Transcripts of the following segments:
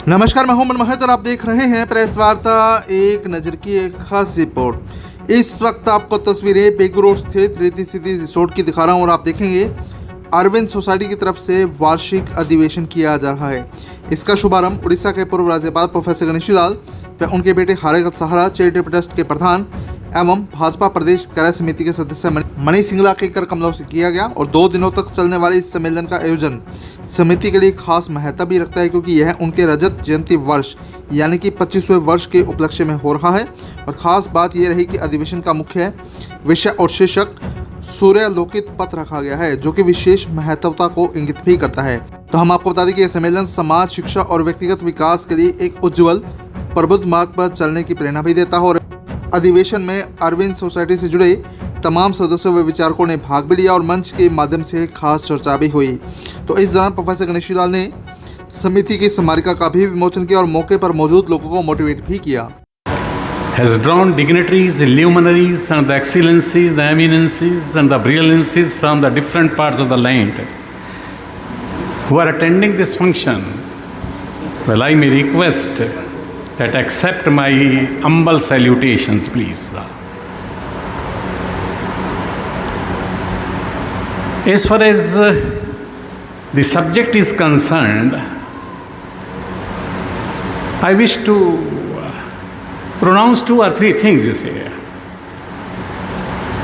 नमस्कार, मैं हूं मनमोहन और आप देख रहे हैं प्रेस वार्ता। एक नज़र की एक खास रिपोर्ट। इस वक्त आपको तस्वीरें बेगू रोड स्थित रीति सिद्धि रिसोर्ट की दिखा रहा हूं और आप देखेंगे अरविंद सोसाइटी की तरफ से वार्षिक अधिवेशन किया जा रहा है। इसका शुभारंभ उड़ीसा के पूर्व राज्यपाल प्रोफेसर गणेशी लाल व उनके बेटे हारेगत सहारा चैरिटेबल ट्रस्ट के प्रधान एवं भाजपा प्रदेश कार्य समिति के सदस्य मनीष सिंगला के कर कमलों से किया गया। और 2 दिनों तक चलने वाले इस सम्मेलन का आयोजन समिति के लिए खास महत्व भी रखता है, क्योंकि यह उनके रजत जयंती वर्ष यानी कि 25वें वर्ष के उपलक्ष्य में हो रहा है। और खास बात यह रही कि अधिवेशन का मुख्य विषय और शीर्षक सूर्यालोकित पथ रखा गया है, जो कि विशेष महत्वता को इंगित भी करता है। तो हम आपको बता दें कि यह सम्मेलन समाज, शिक्षा और व्यक्तिगत विकास के लिए एक उज्जवल प्रबुद्ध मार्ग पर चलने की प्रेरणा भी देता है। और अधिवेशन में अरविंद सोसाइटी से जुड़े तमाम सदस्यों व विचारकों ने भाग भी लिया और मंच के माध्यम से खास चर्चा भी हुई। तो इस दौरान प्रोफेसर गणेशी लाल ने समिति की स्मारिका का भी विमोचन किया और मौके पर मौजूद लोगों को मोटिवेट भी किया। Has drawn dignitaries, the luminaries and the excellencies, the eminences and the brilliancies from the different parts of the land who are attending this function. Well, I may request that accept my humble salutations, please. As far as the subject is concerned, I wish to pronounce 2 or 3 things, you see.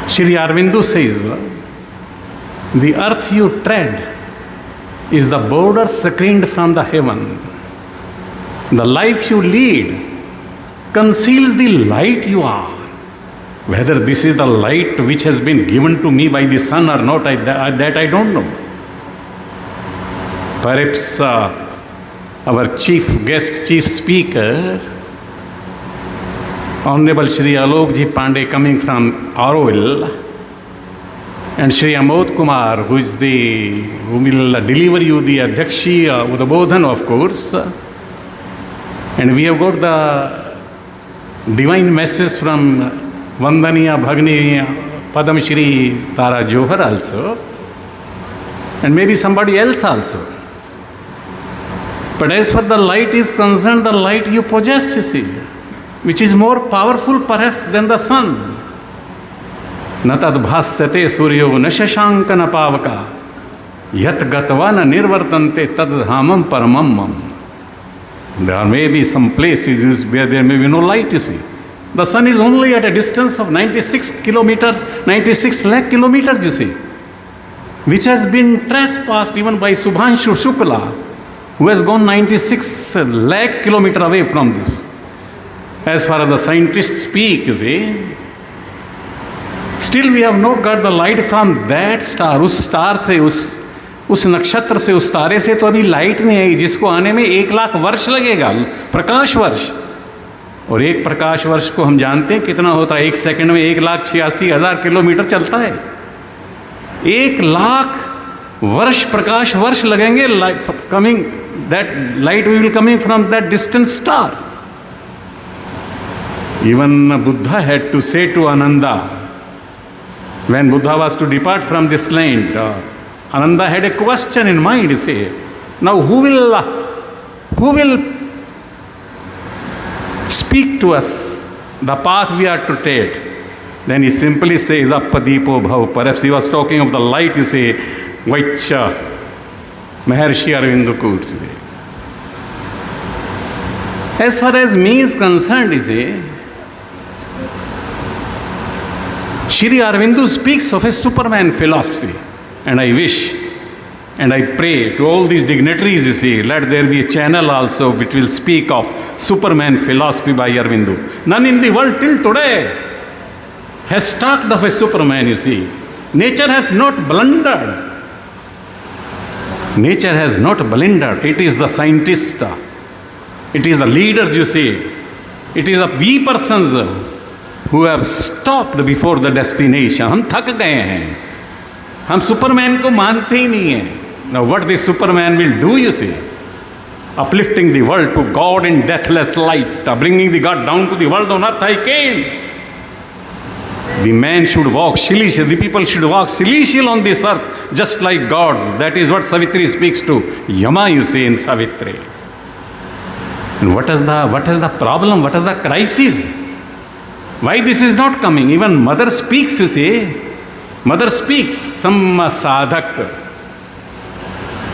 Shri Aurobindo says, the earth you tread is the border screened from the heaven. The life you lead conceals the light you are. Whether this is the light which has been given to me by the sun or not, that I don't know. Perhaps our chief guest, chief speaker, Honorable Shri Alok Ji Pandey coming from Auroville, and Shri Amod Kumar, who will deliver you the Adhyakshi Udbodhan, of course. And we have got the divine message from Vandaniya Bhagni Padam Shri Tara Johar also, and maybe somebody else also. But as far the light is concerned, the light you possess, you see, which is more powerful perhaps than the sun. Na tad bhasyate suryo na shashanka na pavaka yat gatva na nirvartante tad dhamam paramam. There may be some places where there may be no light, you see. The sun is only at a distance of 96 lakh kilometers, you see, which has been trespassed even by Subhanshu Shukla, who has gone 96 lakh kilometers away from this. As far as the scientists speak, you see, still we have not got the light from that star. उस star से, उस नक्षत्र से, उस तारे से तो अभी लाइट नहीं आई, जिसको आने में 1 लाख वर्ष लगेगा, प्रकाश वर्ष। और एक प्रकाश वर्ष को हम जानते हैं कितना होता है, 1 सेकंड में 1,86,000 किलोमीटर चलता है। 1 लाख वर्ष प्रकाश वर्ष लगेंगे coming that light will coming from that distant star. Even Buddha had to say to Ananda, when Buddha was to depart from this land, Ananda had a question in mind. He said, now who will speak to us the path we are to tread? Then he simply says, Appadipo Bhav. Perhaps he was talking of the light, you say, which Maharshi Aurobindo could say. As far as me is concerned, you see, Shri Aurobindo speaks of a Superman philosophy, and I wish and I pray to all these dignitaries, you see, let there be a channel also which will speak of Superman philosophy by Aurobindo. None in the world till today has talked of a Superman, you see. Nature has not blundered. Nature has not blundered. It is the scientists, it is the leaders, you see. It is the we persons who have stopped before the destination. हम थक गए हैं, हम Superman को मानते ही नहीं हैं. Now what this Superman will do, you see, uplifting the world to God in deathless light, bringing the God down to the world on earth I came. The man should walk celestial, the people should walk celestial on this earth, just like gods. That is what Savitri speaks to Yama, you say in Savitri. And what is the problem? What is the crisis? Why this is not coming? Even mother speaks, you see. Mother speaks. Some sadhak,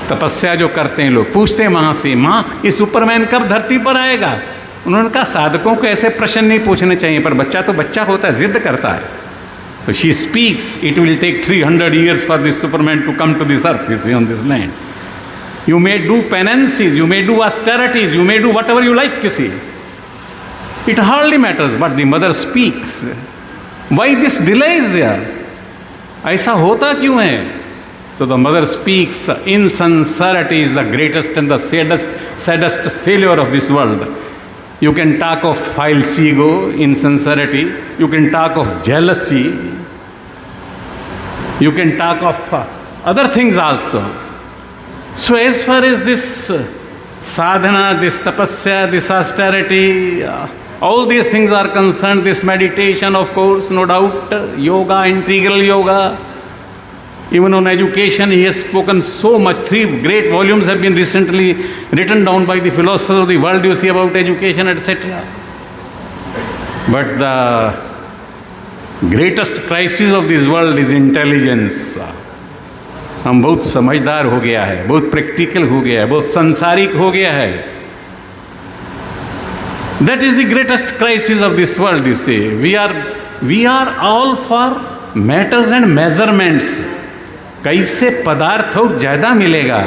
तपस्या जो करते हैं लोग, पूछते हैं माँ से, माँ ये सुपरमैन कब धरती पर आएगा? उन्होंने कहा साधकों को ऐसे प्रश्न नहीं पूछने चाहिए, पर बच्चा तो बच्चा होता है, जिद करता है. So she speaks, it will take 300 years for this Superman to come to this earth, you see, on this land. You may do penances, you may do austerities, you may do whatever you like, you see. It hardly matters, but the mother speaks. Why this delay is there? ऐसा होता क्यों है? So the mother speaks. Insincerity is the greatest and the saddest failure of this world. You can talk of false ego, insincerity. You can talk of jealousy. You can talk of other things also. So as far as this sadhana, this tapasya, this austerity, all these things are concerned, this meditation, of course, no doubt, yoga, integral yoga, even on education, he has spoken so much. 3 great volumes have been recently written down by the philosophers of the world, you see, about education, etc. But the greatest crisis of this world is intelligence. हम बहुत समझदार हो गया है, बहुत practical हो गया है, बहुत संसारिक हो गया है. That is the greatest crisis of this world, you see. We are all for matters and measurements. कैसे पदार्थ और ज़्यादा मिलेगा,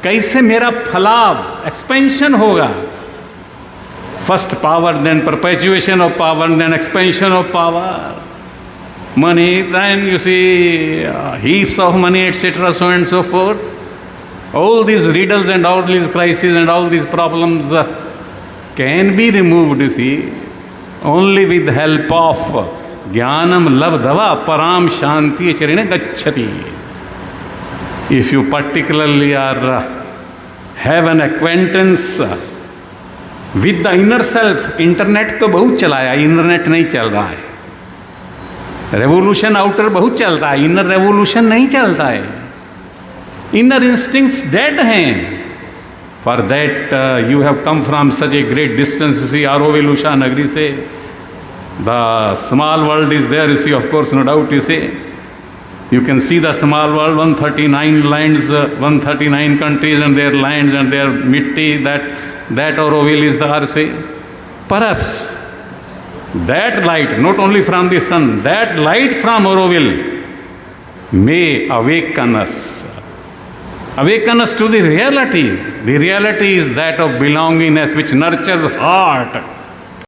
कैसे मेरा फलाव एक्सपेंशन होगा. First power, then perpetuation of power, then expansion of power. Money, then you see heaps of money, etc., so and so forth. All these riddles and all these crises and all these problems can be removed, you see, only with the help of jnanam labdhava param shanti charine gacchati. If you particularly have an acquaintance with the inner self, internet तो बहुत चलाया, internet नहीं चल रहा है. Revolution outer बहुत चलता है, इनर रेवोल्यूशन नहीं चलता है. इनर इंस्टिंक्ट्स डेड हैं. For that you have come from such a great distance, you see, Auroville Usha Nagari से. The small world is there, you see, of course, no doubt, you see. You can see the small world, 139 lands, 139 countries and their lands and their mitti, that Auroville is the say. Perhaps that light, not only from the sun, that light from Auroville may awaken us to the reality. The reality is that of belongingness which nurtures heart.